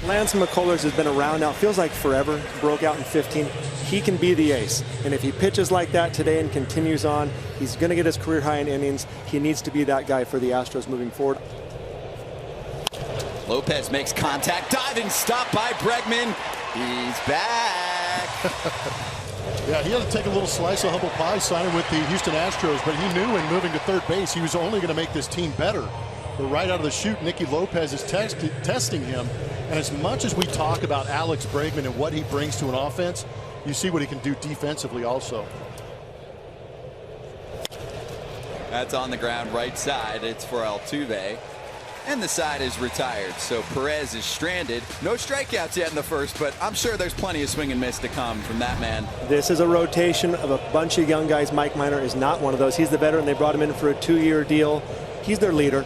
Lance McCullers has been around now, feels like forever, broke out in 15. He can be the ace. And if he pitches like that today and continues on, he's going to get his career high in innings. He needs to be that guy for the Astros moving forward. Lopez makes contact, diving stop by Bregman. He's back. Yeah, he had to take a little slice of humble pie signing with the Houston Astros, but he knew in moving to third base he was only going to make this team better. But right out of the chute, Nicky Lopez is testing him. And as much as we talk about Alex Bregman and what he brings to an offense, you see what he can do defensively also. That's on the ground right side. It's for Altuve. And the side is retired, so Perez is stranded. No strikeouts yet in the first, but I'm sure there's plenty of swing and miss to come from that man. This is a rotation of a bunch of young guys. Mike Minor is not one of those. He's the veteran. They brought him in for a 2-year deal. He's their leader.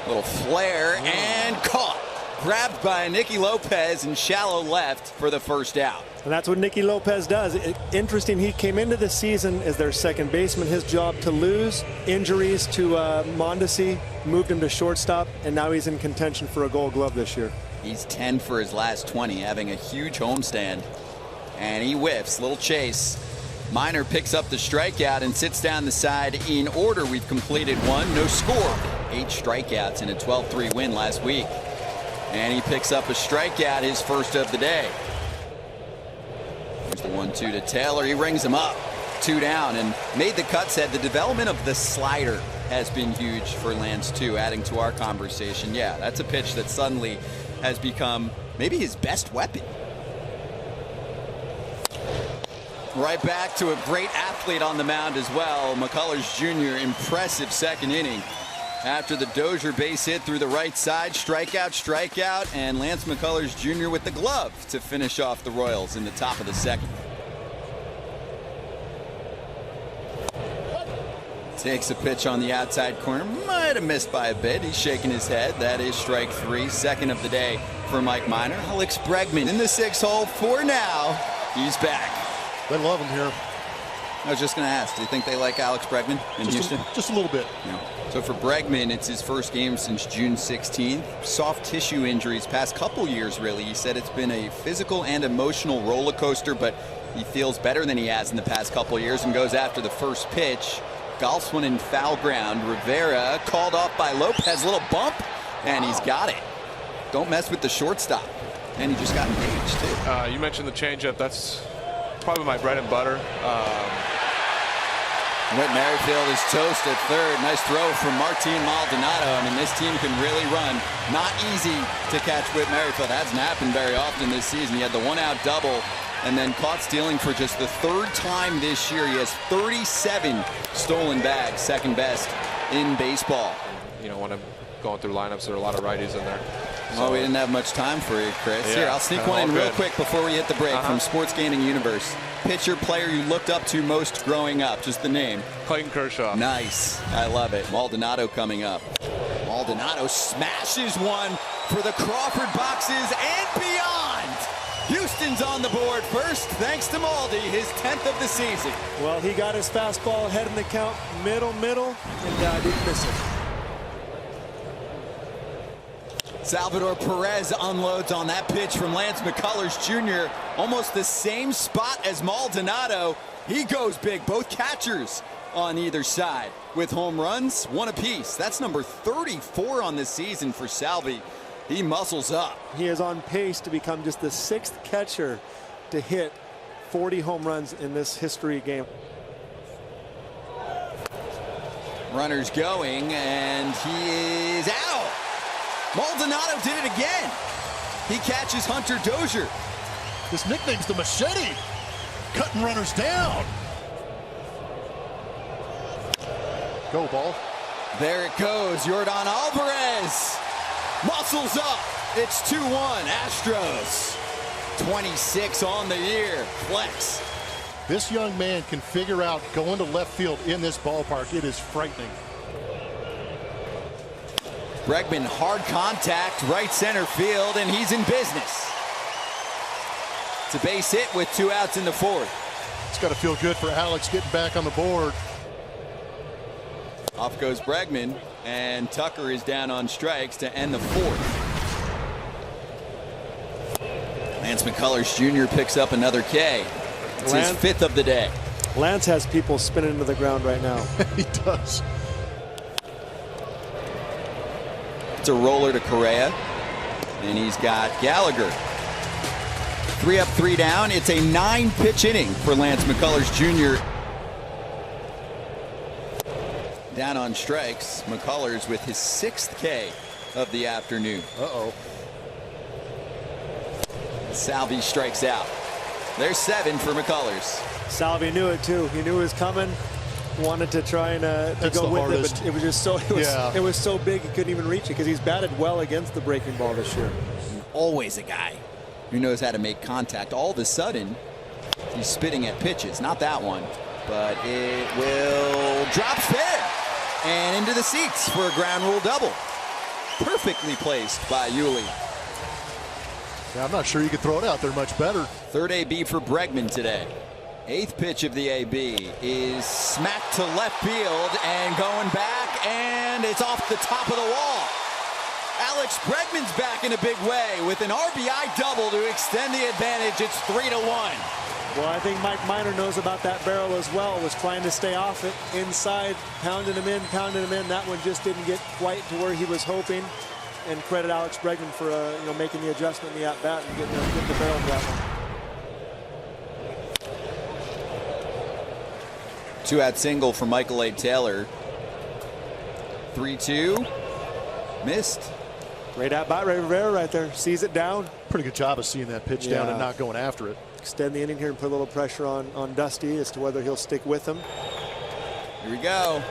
Little flare and caught. Grabbed by Nicky Lopez in shallow left for the first out. And that's what Nicky Lopez does. Interesting, he came into the season as their second baseman. His job to lose. Injuries to Mondesi moved him to shortstop, and now he's in contention for a Gold Glove this year. He's 10 for his last 20, having a huge homestand. And he whiffs. Little chase. Minor picks up the strikeout and sits down the side in order. We've completed one. No score. 8 strikeouts in a 12-3 win last week. And he picks up a strikeout, his first of the day. There's the 1-2 to Taylor. He rings him up. 2 down and made the cut. Said the development of the slider has been huge for Lance too, adding to our conversation. Yeah, that's a pitch that suddenly has become maybe his best weapon. Right back to a great athlete on the mound as well. McCullers Jr. impressive second inning. After the Dozier base hit through the right side, strikeout, and Lance McCullers Jr. with the glove to finish off the Royals in the top of the second. Takes a pitch on the outside corner, might have missed by a bit. He's shaking his head. That is strike 3, second of the day for Mike Minor. Alex Bregman in the 6th hole for now. He's back. They love him here. I was just going to ask, do you think they like Alex Bregman in Houston? Just a little bit. Yeah. So for Bregman, it's his first game since June 16th. Soft tissue injuries past couple years, really. He said it's been a physical and emotional roller coaster, but he feels better than he has in the past couple years and goes after the first pitch. Golfs one in foul ground. Rivera called off by Lopez. Little bump, and he's got it. Don't mess with the shortstop. And he just got engaged, too. You mentioned the changeup. That's probably my bread and butter. Whit Merrifield is toast at third. Nice throw from Martin Maldonado. I mean, this team can really run. Not easy to catch Whit Merrifield. Hasn't happened very often this season. He had the 1-out double and then caught stealing for just the 3rd time this year. He has 37 stolen bags, second best in baseball. You know, when I'm going through lineups, there are a lot of righties in there. Well, we didn't have much time for you, Chris. Yeah, here, I'll sneak one in real quick before we hit the break from Sports Gaining Universe. Pitcher, player you looked up to most growing up, just the name. Clayton Kershaw. Nice. I love it. Maldonado coming up. Maldonado smashes one for the Crawford boxes and beyond. Houston's on the board first, thanks to Maldi, his 10th of the season. Well, he got his fastball ahead in the count, middle, and didn't miss it. Salvador Perez unloads on that pitch from Lance McCullers Jr. Almost the same spot as Maldonado. He goes big. Both catchers on either side with home runs, 1 apiece. That's number 34 on the season for Salvi. He muscles up. He is on pace to become just the 6th catcher to hit 40 home runs in this history game. Runners going, and he is out. Maldonado did it again. He catches Hunter Dozier. His nickname's the Machete. Cutting runners down. Go, ball. There it goes. Yordan Alvarez muscles up. It's 2-1 Astros. 26 on the year. Flex. This young man can figure out going to left field in this ballpark. It is frightening. Bregman, hard contact, right center field, and he's in business. It's a base hit with 2 outs in the 4th. It's got to feel good for Alex getting back on the board. Off goes Bregman, and Tucker is down on strikes to end the fourth. Lance McCullers Jr. picks up another K. It's his fifth of the day. Lance has people spinning into the ground right now. He does. It's a roller to Correa, and he's got Gallagher. 3 up, 3 down. It's a 9-pitch inning for Lance McCullers Jr. Down on strikes, McCullers with his 6th K of the afternoon. Uh-oh. Salvi strikes out. There's 7 for McCullers. Salvi knew it too. He knew it was coming. Wanted to try and to go with hardest. it, but it was just so it was so big he couldn't even reach it because he's batted well against the breaking ball this year. Always a guy who knows how to make contact. All of a sudden, he's spitting at pitches. Not that one, but it will drop fair and into the seats for a ground rule double. Perfectly placed by Yuli. Yeah, I'm not sure you could throw it out there much better. Third AB for Bregman today. 8th pitch of the AB is smacked to left field and going back, and it's off the top of the wall. Alex Bregman's back in a big way with an RBI double to extend the advantage. It's 3-1. Well, I think Mike Minor knows about that barrel as well. Was trying to stay off it inside, pounding him in, pounding him in. That one just didn't get quite to where he was hoping. And credit Alex Bregman for making the adjustment in the at-bat and getting the barrel to that one. 2-out single for Michael A. Taylor. 3-2. Missed. Great at-bat, Ray Rivera right there. Sees it down. Pretty good job of seeing that pitch down and not going after it. Extend the inning here and put a little pressure on Dusty as to whether he'll stick with him. Here we go.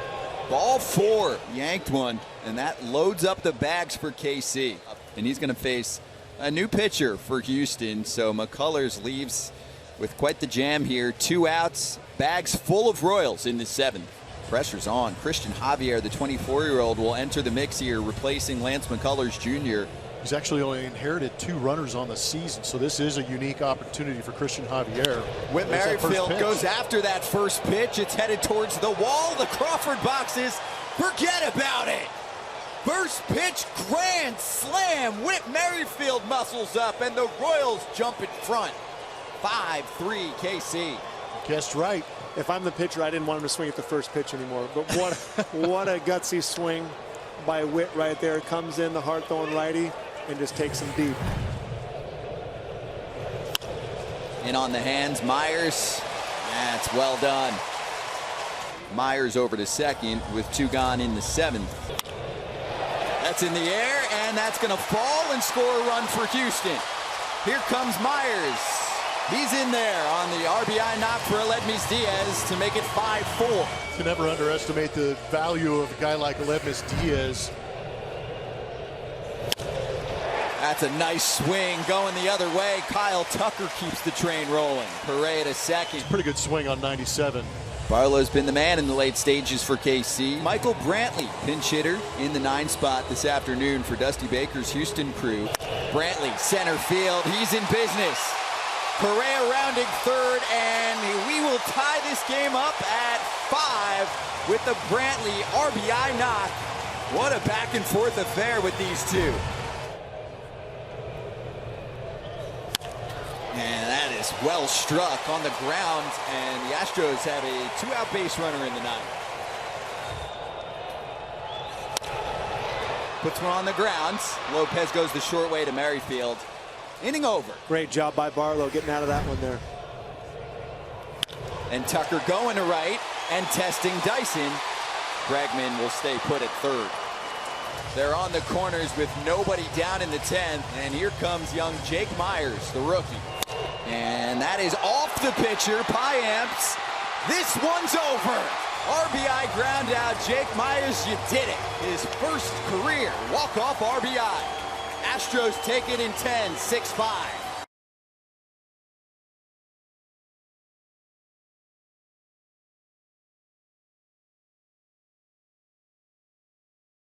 Ball 4. Yanked one. And that loads up the bags for KC. And he's going to face a new pitcher for Houston. So McCullers leaves with quite the jam here. 2 outs. Bags full of Royals in the 7th. Pressure's on. Christian Javier, the 24-year-old, will enter the mix here, replacing Lance McCullers Jr. He's actually only inherited 2 runners on the season, so this is a unique opportunity for Christian Javier. Whit Merrifield goes after that first pitch. It's headed towards the wall. The Crawford boxes. Forget about it. First pitch, grand slam. Whit Merrifield muscles up, and the Royals jump in front. 5-3 KC. Guessed right. If I'm the pitcher, I didn't want him to swing at the first pitch anymore. But what a gutsy swing by Whit right there. Comes in the hard-throwing righty and just takes him deep. In on the hands, Myers. That's well done. Myers over to second with 2 gone in the 7th. That's in the air, and that's going to fall and score a run for Houston. Here comes Myers. He's in there on the RBI knock for Aledmys Diaz to make it 5-4. You can never underestimate the value of a guy like Aledmys Diaz. That's a nice swing going the other way. Kyle Tucker keeps the train rolling. Correa to second. Pretty good swing on 97. Barlow's been the man in the late stages for KC. Michael Brantley, pinch hitter in the 9 spot this afternoon for Dusty Baker's Houston crew. Brantley, center field. He's in business. Correa rounding third, and we will tie this game up at 5 with the Brantley RBI knock. What a back and forth affair with these two. And that is well struck on the ground, and the Astros have a 2-out base runner in the 9th. Puts one on the ground. Lopez goes the short way to Merrifield. Inning over. Great job by Barlow getting out of that one there. And Tucker going to right and testing Dyson. Bregman will stay put at third. They're on the corners with nobody down in the 10th. And here comes young Jake Myers, the rookie. And that is off the pitcher, Piamps. This one's over. RBI ground out. Jake Myers, you did it. His first career walk-off RBI. Astros take it in 10, 6-5.